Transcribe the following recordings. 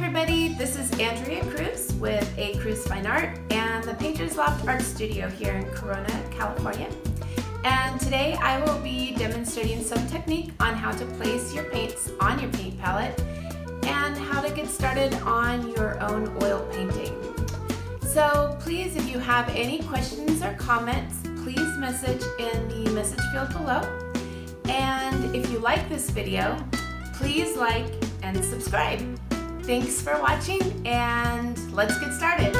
everybody, this is Andrea.cruz with A.cruz Fine Art and the Painters Loft Art Studio here in Corona, California. And today I will be demonstrating some technique on how to place your paints on your paint palette and how to get started on your own oil painting. So please, if you have any questions or comments, please message in the message field below. And if you like this video, please like and subscribe. Thanks for watching, and let's get started.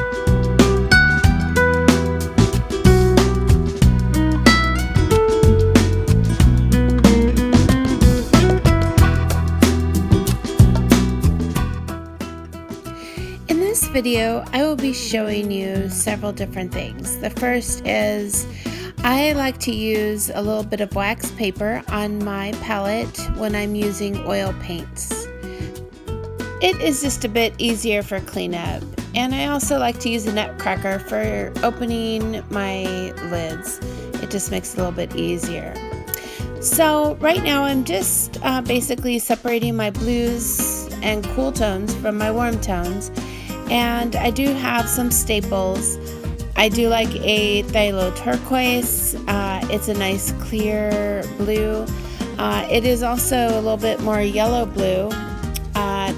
In this video, I will be showing you several different things. The first is I like to use a little bit of wax paper on my palette when I'm using oil paints. It is just a bit easier for cleanup, and I also like to use a nutcracker for opening my lids. It just makes it a little bit easier. So right now I'm just basically separating my blues and cool tones from my warm tones, and I do have some staples. I do like a phthalo turquoise. It's a nice clear blue. It is also a little bit more yellow blue.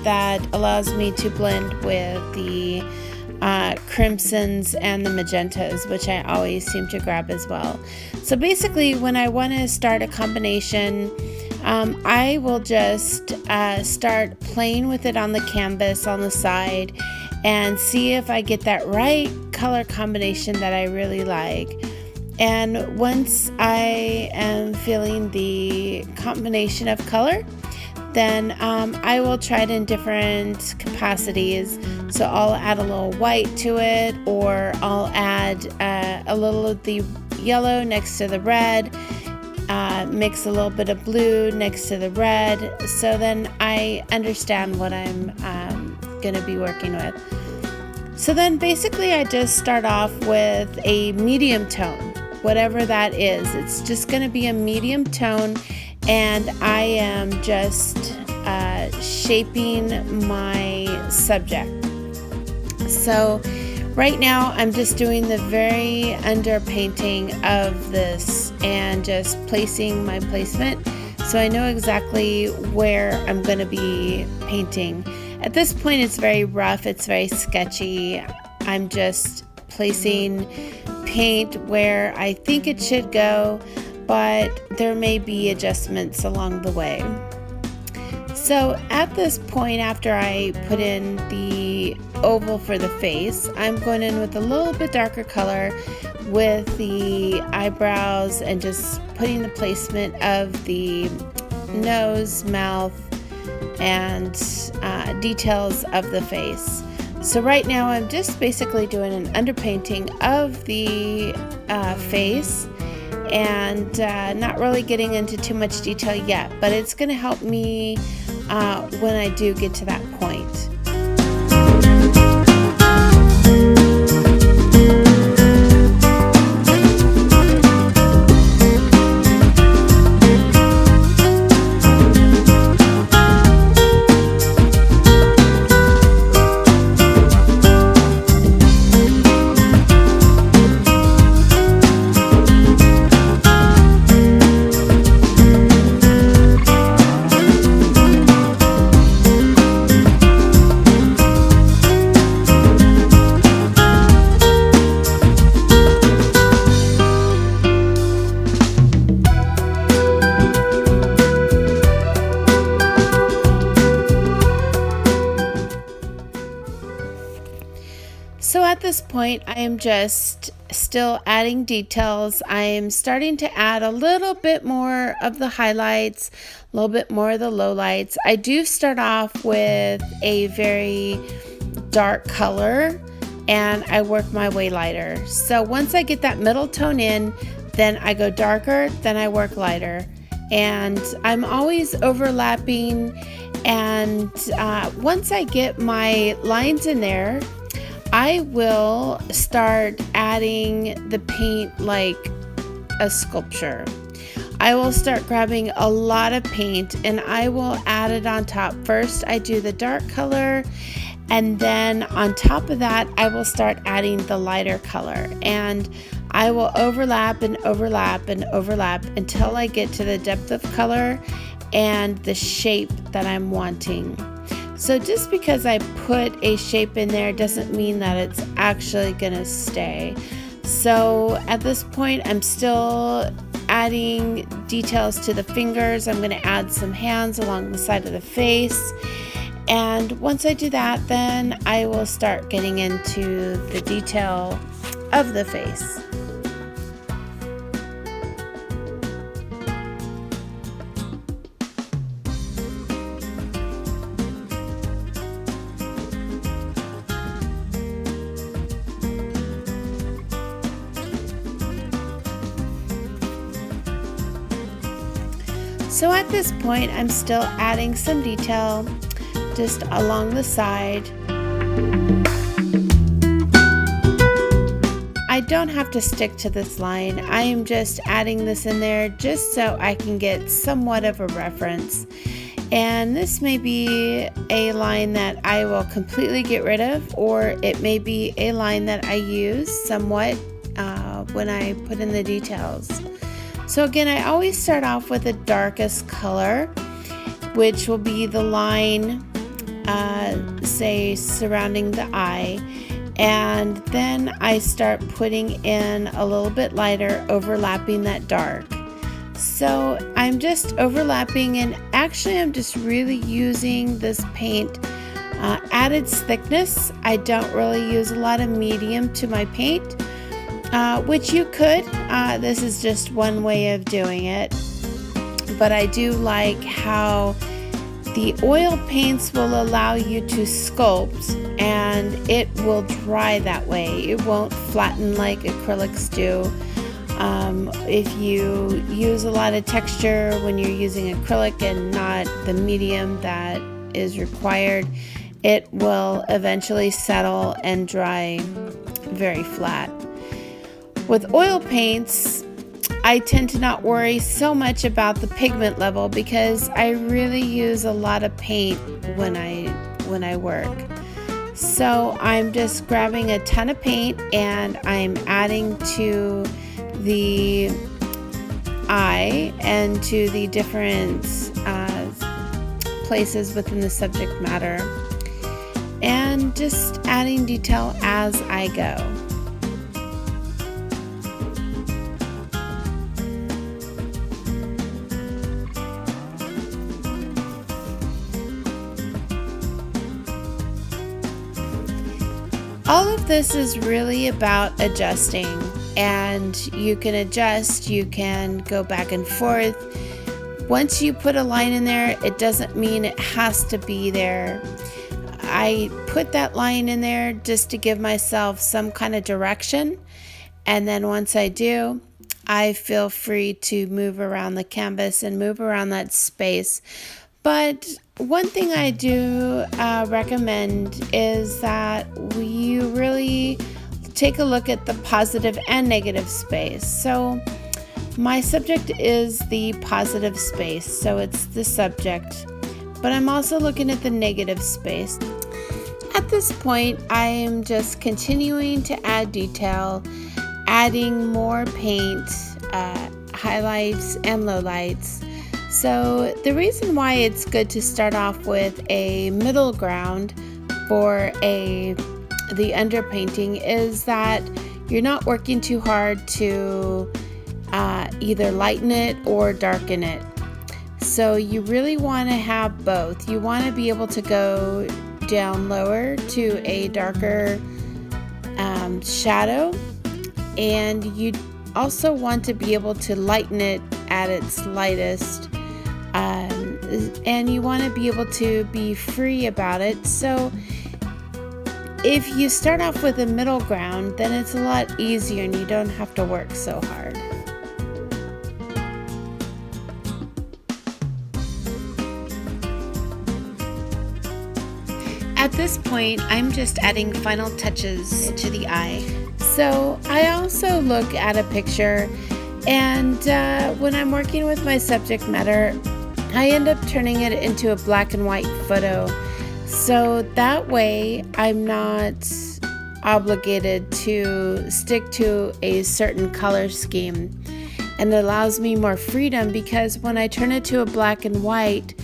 That allows me to blend with the crimsons and the magentas, which I always seem to grab as well. So basically, when I want to start a combination, I will just start playing with it on the canvas on the side and see if I get that right color combination that I really like. And once I am feeling the combination of color, then I will try it in different capacities. So I'll add a little white to it, or I'll add a little of the yellow next to the red, mix a little bit of blue next to the red, so then I understand what I'm going to be working with. So then basically I just start off with a medium tone, whatever that is. It's just going to be a medium tone, and I am just shaping my subject. So right now I'm just doing the very underpainting of this and just placing my placement so I know exactly where I'm going to be painting. At this point it's very rough, it's very sketchy. I'm just placing paint where I think it should go, but there may be adjustments along the way. So at this point, after I put in the oval for the face, I'm going in with a little bit darker color with the eyebrows and just putting the placement of the nose, mouth, and details of the face. So right now I'm just basically doing an underpainting of the face, and not really getting into too much detail yet, but it's going to help me when I do get to that point. So at this point, I am just still adding details. I am starting to add a little bit more of the highlights, a little bit more of the lowlights. I do start off with a very dark color, and I work my way lighter. So once I get that middle tone in, then I go darker, then I work lighter. And I'm always overlapping, and once I get my lines in there, I will start adding the paint like a sculpture. I will start grabbing a lot of paint and I will add it on top. First, I do the dark color, and then on top of that, I will start adding the lighter color. And I will overlap and overlap and overlap until I get to the depth of color and the shape that I'm wanting. So just because I put a shape in there doesn't mean that it's actually gonna stay. So at this point, I'm still adding details to the fingers. I'm gonna add some hands along the side of the face. And once I do that, then I will start getting into the detail of the face. So at this point, I'm still adding some detail just along the side. I don't have to stick to this line. I am just adding this in there just so I can get somewhat of a reference. And this may be a line that I will completely get rid of, or it may be a line that I use somewhat when I put in the details. So again, I always start off with the darkest color, which will be the line, say, surrounding the eye. And then I start putting in a little bit lighter, overlapping that dark. So I'm just overlapping, and actually I'm just really using this paint at its thickness. I don't really use a lot of medium to my paint. Which you could. This is just one way of doing it. But I do like how the oil paints will allow you to sculpt, and it will dry that way. It won't flatten like acrylics do. If you use a lot of texture when you're using acrylic and not the medium that is required, it will eventually settle and dry very flat. With oil paints, I tend to not worry so much about the pigment level because I really use a lot of paint when I work. So I'm just grabbing a ton of paint and I'm adding to the eye and to the different places within the subject matter, and just adding detail as I go. All of this is really about adjusting, and you can adjust, you can go back and forth. Once you put a line in there, it doesn't mean it has to be there. I put that line in there just to give myself some kind of direction, and then once I do, I feel free to move around the canvas and move around that space. But one thing I do recommend is that you really take a look at the positive and negative space. So my subject is the positive space, so it's the subject, but I'm also looking at the negative space. At this point, I am just continuing to add detail, adding more paint, highlights and lowlights. So the reason why it's good to start off with a middle ground for the underpainting is that you're not working too hard to either lighten it or darken it. So you really want to have both. You want to be able to go down lower to a darker shadow, and you also want to be able to lighten it at its lightest. And you want to be able to be free about it. So if you start off with a middle ground, then it's a lot easier and you don't have to work so hard. At this point, I'm just adding final touches to the eye. So I also look at a picture And when I'm working with my subject matter, I end up turning it into a black and white photo. So that way I'm not obligated to stick to a certain color scheme. And it allows me more freedom, because when I turn it to a black and white,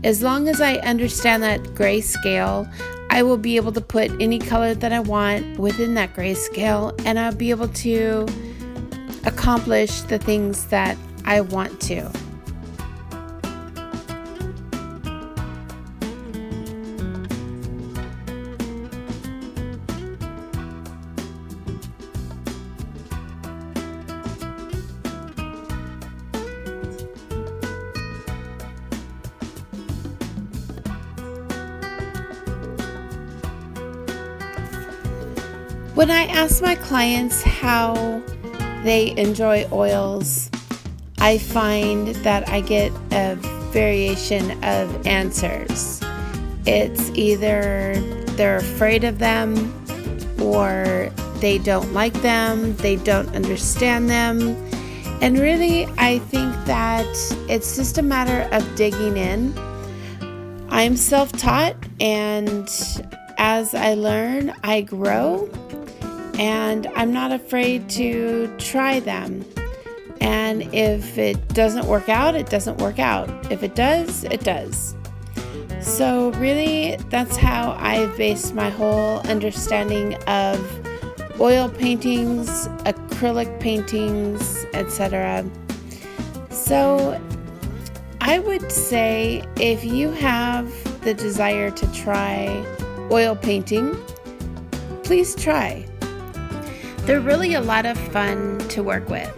as long as I understand that grayscale, I will be able to put any color that I want within that grayscale, and I'll be able to accomplish the things that I want to. When I ask my clients how they enjoy oils, I find that I get a variation of answers. It's either they're afraid of them, or they don't like them, they don't understand them. And really, I think that it's just a matter of digging in. I'm self-taught, and as I learn, I grow. And I'm not afraid to try them. And if it doesn't work out, it doesn't work out. If it does, it does. So really, that's how I've based my whole understanding of oil paintings, acrylic paintings, etc. So I would say, if you have the desire to try oil painting, please try. They're really a lot of fun to work with.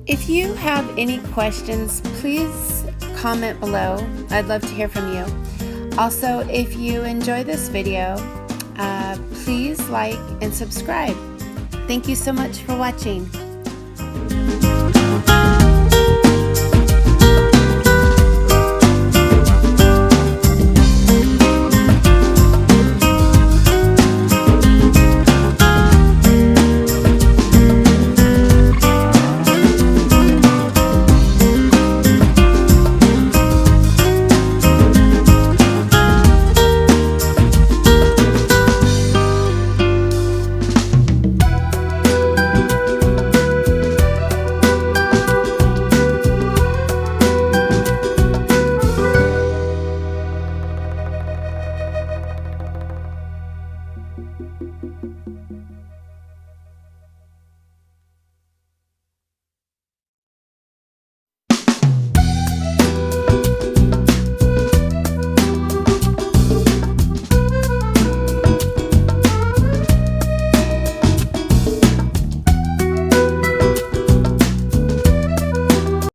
If you have any questions, please comment below. I'd love to hear from you. Also, if you enjoy this video, please like and subscribe. Thank you so much for watching.